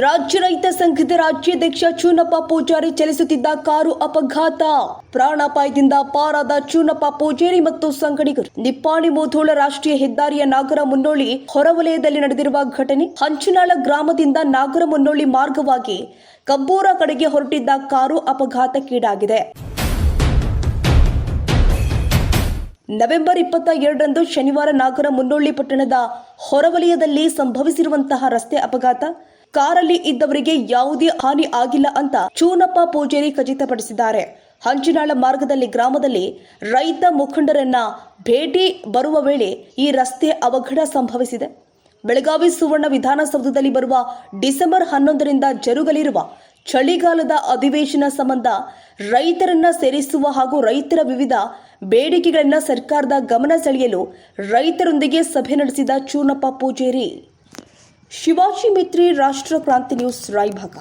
ರಾಜ್ಯ ರೈತ ಸಂಘದ ರಾಜ್ಯಾಧ್ಯಕ್ಷ ಚೂನಪ್ಪ ಪೂಜಾರಿ ಚಲಿಸುತ್ತಿದ್ದ ಕಾರು ಅಪಘಾತ. ಪ್ರಾಣಾಪಾಯದಿಂದ ಪಾರಾದ ಚೂನಪ್ಪ ಪೂಜಾರಿ ಮತ್ತು ಸಂಗಡಿಗರು. ನಿಪ್ಪಾಣಿ ಮುಧೋಳ ರಾಷ್ಟ್ರೀಯ ಹೆದ್ದಾರಿಯ ನಾಗರ ಮುನ್ನೋಳಿ ಹೊರವಲಯದಲ್ಲಿ ನಡೆದಿರುವ ಘಟನೆ. ಹಂಚಿನಾಳ ಗ್ರಾಮದಿಂದ ನಾಗರ ಮುನ್ನೋಳಿ ಮಾರ್ಗವಾಗಿ ಕಬ್ಬೂರ ಕಡೆಗೆ ಹೊರಟಿದ್ದ ಕಾರು ಅಪಘಾತಕ್ಕೀಡಾಗಿದೆ. ನವೆಂಬರ್ 22ರಂದು ಶನಿವಾರ ನಾಗರ ಮುನ್ನೋಳಿ ಪಟ್ಟಣದ ಹೊರವಲಯದಲ್ಲಿ ಸಂಭವಿಸಿರುವಂತಹ ರಸ್ತೆ ಅಪಘಾತ. ಕಾರಲ್ಲಿ ಇದ್ದವರಿಗೆ ಯಾವುದೇ ಹಾನಿ ಆಗಿಲ್ಲ ಅಂತ ಚೂನಪ್ಪ ಪೂಜಾರಿ ಖಚಿತಪಡಿಸಿದ್ದಾರೆ. ಹಂಚಿನಾಳ ಮಾರ್ಗದಲ್ಲಿ ಗ್ರಾಮದಲ್ಲಿ ರೈತ ಮುಖಂಡರನ್ನ ಭೇಟಿ ಬರುವ ವೇಳೆ ಈ ರಸ್ತೆ ಅವಘಡ ಸಂಭವಿಸಿದೆ. ಬೆಳಗಾವಿ ಸುವರ್ಣ ವಿಧಾನಸೌಧದಲ್ಲಿ ಬರುವ ಡಿಸೆಂಬರ್ 11ರಿಂದ ಜರುಗಲಿರುವ ಚಳಿಗಾಲದ ಅಧಿವೇಶನ ಸಂಬಂಧ ರೈತರನ್ನ ಸೇರಿಸುವ ಹಾಗೂ ರೈತರ ವಿವಿಧ ಬೇಡಿಕೆಗಳನ್ನು ಸರ್ಕಾರದ ಗಮನ ಸೆಳೆಯಲು ರೈತರೊಂದಿಗೆ ಸಭೆ ನಡೆಸಿದ ಚೂನಪ್ಪ ಪೂಜಾರಿ. ಶಿವಾಜಿ ಮಿತ್ರಿ, ರಾಷ್ಟ್ರ ಕ್ರಾಂತಿ ನ್ಯೂಸ್, ರಾಯಭಾಗ.